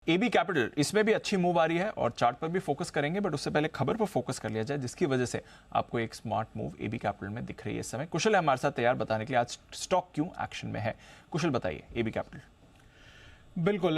AB capital, इसमें भी अच्छी मूव आ रही है और चार्ट पर भी फोकस करेंगे, बट उससे पहले खबर पर फोकस कर लिया जाए जिसकी वजह से आपको एक स्मार्ट मूव एबी कैपिटल में दिख रही है इस समय। कुशल है हमारे साथ तैयार बताने के लिए आज स्टॉक क्यों एक्शन में है। कुशल बताइए एबी कैपिटल। बिल्कुल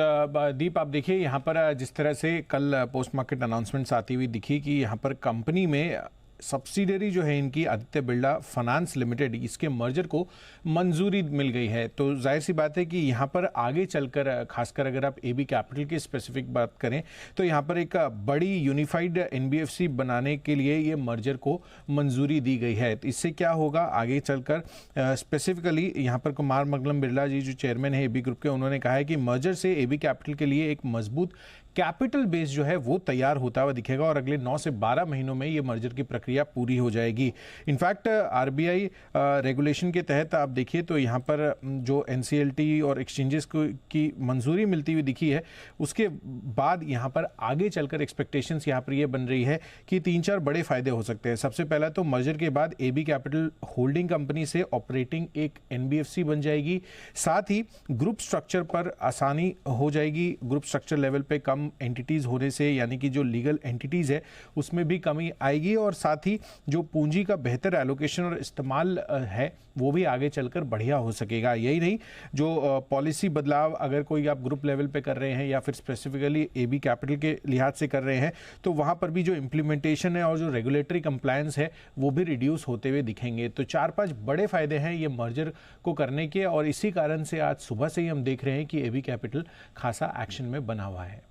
दीप, आप देखिए यहाँ पर जिस तरह से कल पोस्ट मार्केट अनाउंसमेंट्स आती हुई दिखी कि यहाँ पर कंपनी में सब्सिडरी जो है इनकी आदित्य बिरला फाइनेंस लिमिटेड, इसके मर्जर को मंजूरी मिल गई है। तो जाहिर सी बात है कि यहाँ पर आगे चलकर खासकर अगर आप एबी कैपिटल की स्पेसिफिक बात करें तो यहाँ पर एक बड़ी यूनिफाइड एनबीएफसी बनाने के लिए ये मर्जर को मंजूरी दी गई है। तो इससे क्या होगा आगे चलकर, स्पेसिफिकली यहाँ पर कुमार मंगलम बिरला जी जो चेयरमैन है एबी ग्रुप के, उन्होंने कहा है कि मर्जर से एबी कैपिटल के लिए एक मजबूत कैपिटल बेस जो है वो तैयार होता हुआ दिखेगा और अगले 9 से 12 महीनों में ये मर्जर की प्रक्रिया पूरी हो जाएगी। इनफैक्ट आरबीआई रेगुलेशन के तहत आप देखिए तो यहाँ पर जो एनसीएलटी और एक्सचेंजेस की मंजूरी मिलती हुई दिखी है, उसके बाद यहाँ पर आगे चलकर एक्सपेक्टेशंस यहाँ पर ये बन रही है कि 3-4 बड़े फायदे हो सकते हैं। सबसे पहला तो मर्जर के बाद एबी कैपिटल होल्डिंग कंपनी से ऑपरेटिंग एक एनबीएफसी बन जाएगी। साथ ही ग्रुप स्ट्रक्चर पर आसानी हो जाएगी। ग्रुप स्ट्रक्चर लेवल पे कम एंटिटीज होने से, यानी कि जो लीगल एंटिटीज है उसमें भी कमी आएगी और साथ ही जो पूंजी का बेहतर एलोकेशन और इस्तेमाल है वो भी आगे चलकर बढ़िया हो सकेगा। यही नहीं, जो पॉलिसी बदलाव अगर कोई आप ग्रुप लेवल पे कर रहे हैं या फिर स्पेसिफिकली एबी कैपिटल के लिहाज से कर रहे हैं तो वहां पर भी जो इम्प्लीमेंटेशन है और जो रेगुलेटरी कंप्लायंस है वो भी रिड्यूस होते हुए दिखेंगे। तो 4-5 बड़े फायदे हैं ये मर्जर को करने के और इसी कारण से आज सुबह से ही हम देख रहे हैं कि एबी कैपिटल खासा एक्शन में बना हुआ है।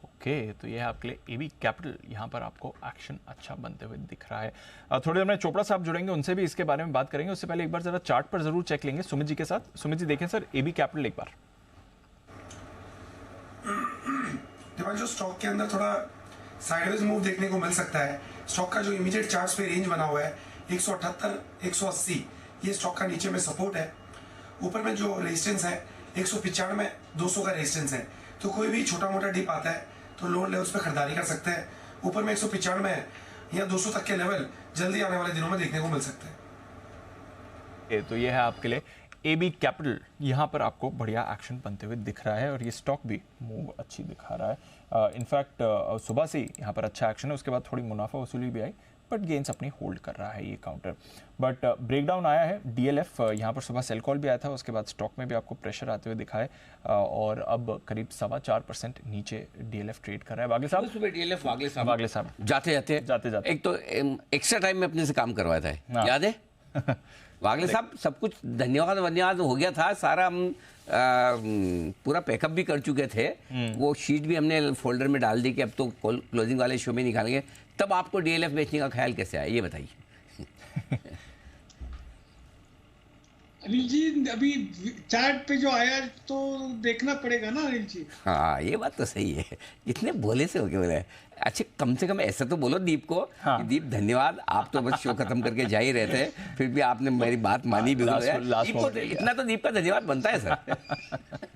ओके, तो ये है आपके लिए एबी कैपिटल, यहाँ पर आपको एक्शन अच्छा बनते हुए दिख रहा है। थोड़ी देर में चोपड़ा साहब जुड़ेंगे, उनसे भी इसके बारे में बात करेंगे। उससे पहले एक बार जरा चार्ट पर जरूर चेक लेंगे सुमित जी के साथ। सुमित जी देखें सर एबी कैपिटल एक बार। जो स्टॉक के अंदर थोड़ा साइडवेज मूव देखने को मिल सकता है। स्टॉक का जो इमीडिएट चार्ट्स पे रेंज बना हुआ है 178-180, ये स्टॉक का नीचे में सपोर्ट है। ऊपर में जो रेजिस्टेंस है 195 में 200 का रेजिस्टेंस है। तो कोई भी छोटा मोटा डिप आता है तो लोअर लेवल्स पे खरीदारी कर सकते हैं। ऊपर में 195 है या 200 तक के लेवल जल्दी आने वाले दिनों में देखने को मिल सकते हैं। तो ये है आपके लिए एबी कैपिटल, यहाँ पर आपको बढ़िया एक्शन बनते हुए दिख रहा है और ये स्टॉक भी मूव अच्छी दिखा रहा है। इनफैक्ट सुबह से यहाँ पर अच्छा एक्शन है, उसके बाद थोड़ी मुनाफा वसूली भी आई, बट गेंस अपनी होल्ड कर रहा है ये काउंटर। बट ब्रेकडाउन आया है डीएलएफ, यहाँ पर सुबह सेल कॉल भी आया था, उसके बाद स्टॉक में भी आपको प्रेशर आते हुए दिखा है और अब करीब 4.25% नीचे डीएलएफ ट्रेड कर रहा है। वागले साहब, सुबह डीएलएफ वागले साहब जाते जाते एक तो एक्स्ट्रा टाइम में अपने से काम करवाया था, याद है? वागले साहब सब कुछ धन्यवाद हो गया था सारा। हम पूरा पैकअप भी कर चुके थे, वो शीट भी हमने फोल्डर में डाल दी कि अब तो क्लोजिंग वाले शो में निकालेंगे। तब आपको डीएलएफ बेचने का ख्याल कैसे आया ये बताइए। अनिल जी अभी चार्ट पे जो आया तो देखना पड़ेगा ना अनिल जी। हाँ ये बात तो सही है, इतने बोले से हो गए बोले। अच्छा कम से कम ऐसा तो बोलो दीप को कि दीप धन्यवाद, आप तो बस शो खत्म करके जा ही रहे थे, फिर भी आपने मेरी बात मानी भी। दीप को इतना तो दीप का धन्यवाद बनता है सर।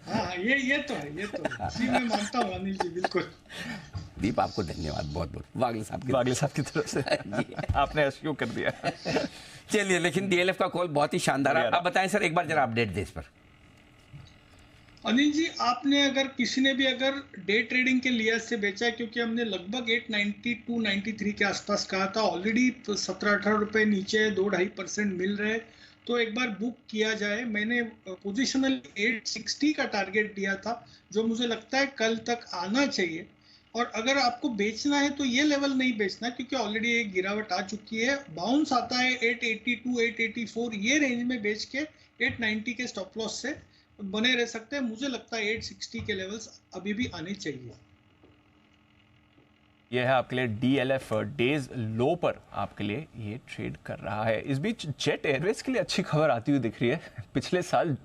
हाँ ये तो है, जी मैं मानता हूँ अनिल जी, बिल्कुल। दीप आपको धन्यवाद बहुत बहुत वागले साहब की तरफ से आपने एसक्यू कर दिया। चलिए, लेकिन डीएलएफ का कॉल बहुत ही शानदार है। आप बताएं सर एक बार जरा अपडेट दें इस पर। अनिल जी आपने अगर किसी ने भी अगर डे ट्रेडिंग के लिहाज से बेचा है, क्योंकि हमने लगभग 892-93 के आसपास कहा था, ऑलरेडी 17-18 रुपए नीचे 2-2.5% मिल रहे, तो एक बार बुक किया जाए। मैंने पोजिशनल 860 का टारगेट दिया था जो मुझे लगता है कल तक आना चाहिए। और अगर आपको बेचना है तो ये लेवल नहीं बेचना, क्योंकि ऑलरेडी एक गिरावट आ चुकी है। बाउंस आता है 882, 884, ये रेंज में बेच के 890 के स्टॉप लॉस से बने रह सकते हैं। मुझे लगता है 860 के लेवल्स अभी भी आने चाहिए। यह है आपके लिए डीएलएफ डेज लो पर आपके लिए ये ट्रेड कर रहा है। इस बीच जेट एयरवेज के लिए अच्छी खबर आती हुई दिख रही है। पिछले साल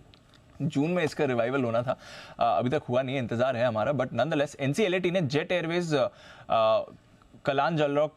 जून में इसका रिवाइवल होना था, अभी तक हुआ नहीं है, इंतजार है हमारा। बट नॉनदलेस एनसीएलटी ने जेट एयरवेज जलान कलरॉक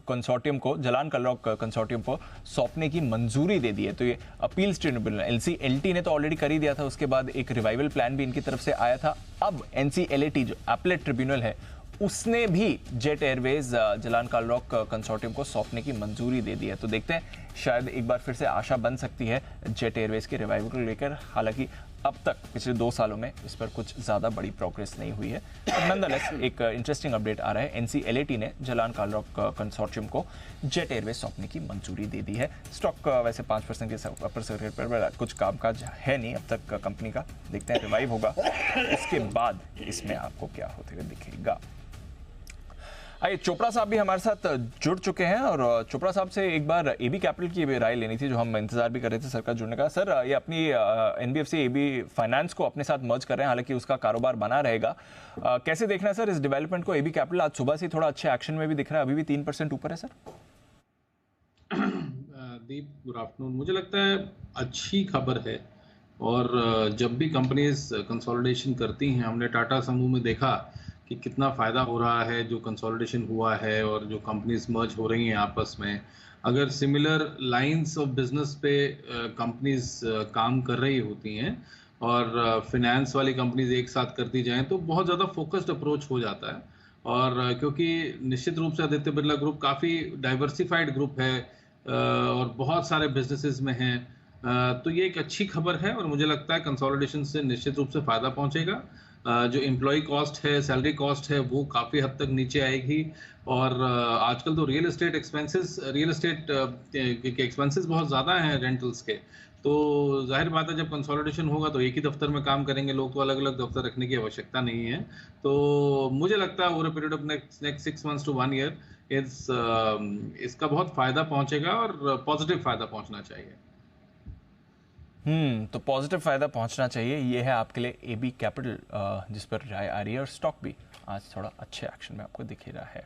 कंसोर्टियम को सौंपने की मंजूरी दे दी है। तो ये अपील्स ट्रिब्यूनल एनसीएलटी ने तो ऑलरेडी कर ही दिया था, उसके बाद एक रिवाइवल प्लान भी इनकी तरफ से आया था। अब एनसीएलटी जो एपलेट ट्रिब्यूनल है उसने भी जेट एयरवेज जलान कलरॉक कंसोर्टियम को सौंपने की मंजूरी दे दी है। तो देखते हैं, शायद एक बार फिर से आशा बन सकती है जेट एयरवेज के रिवाइवल को लेकर। हालांकि अब तक पिछले 2 सालों में इस पर कुछ ज़्यादा बड़ी प्रोग्रेस नहीं हुई है। और नंदलेस एक इंटरेस्टिंग अपडेट आ रहा है, NCLAT ने जलान कार्लरॉक कंसोर्शियम को जेट एयरवेज सौंपने की मंजूरी दे दी है। स्टॉक वैसे 5% के अपर सर्किट पर कुछ कामकाज है नहीं अब तक कंपनी का, देखते हैं रिवाइव होगा इसके बाद इसमें आपको क्या होते हुए दिखेगा। आइए, चोपड़ा साहब भी हमारे साथ जुड़ चुके हैं और चोपड़ा साहब से एक बार AB कैपिटल की भी राय लेनी थी, जो हम इंतजार भी कर रहे थे सर का जुड़ने का। सर, ये अपनी NBFC AB फाइनेंस को अपने साथ मर्ज कर रहे हैं, हालांकि उसका कारोबार बना रहेगा। कैसे देखना है सर इस डेवलपमेंट को? AB कैपिटल आज सुबह से थोड़ा अच्छे एक्शन में भी दिख रहा है, अभी भी 3% ऊपर है सर। दीप, गुड आफ्टरनून। मुझे लगता है अच्छी खबर है, और जब भी कंपनीज कंसोलिडेशन करती हैं, हमने टाटा समूह में देखा कि कितना फ़ायदा हो रहा है जो कंसोलिडेशन हुआ है और जो कंपनीज मर्ज हो रही हैं आपस में। अगर सिमिलर लाइंस ऑफ बिजनेस पे कंपनीज काम कर रही होती हैं और फिनेंस वाली कंपनीज एक साथ करती जाएं, तो बहुत ज़्यादा फोकस्ड अप्रोच हो जाता है। और क्योंकि निश्चित रूप से आदित्य बिरला ग्रुप काफ़ी डाइवर्सिफाइड ग्रुप है और बहुत सारे बिजनेसेस में हैं, तो ये एक अच्छी खबर है। और मुझे लगता है कंसोलिडेशन से निश्चित रूप से फ़ायदा पहुंचेगा। जो एम्प्लॉय कॉस्ट है, सैलरी कॉस्ट है, वो काफ़ी हद तक नीचे आएगी। और आजकल तो रियल एस्टेट के एक्सपेंसेस बहुत ज़्यादा हैं रेंटल्स के, तो जाहिर बात है जब कंसोलिडेशन होगा तो एक ही दफ्तर में काम करेंगे लोग, तो अलग अलग दफ्तर रखने की आवश्यकता नहीं है। तो मुझे लगता है over a period of next 6 months to 1 year इसका बहुत फ़ायदा पहुंचेगा और पॉजिटिव फ़ायदा पहुंचना चाहिए। तो पॉजिटिव फायदा पहुंचना चाहिए, ये है आपके लिए AB कैपिटल जिस पर राय आ रही है, और स्टॉक भी आज थोड़ा अच्छे एक्शन में आपको दिख ही रहा है। आइए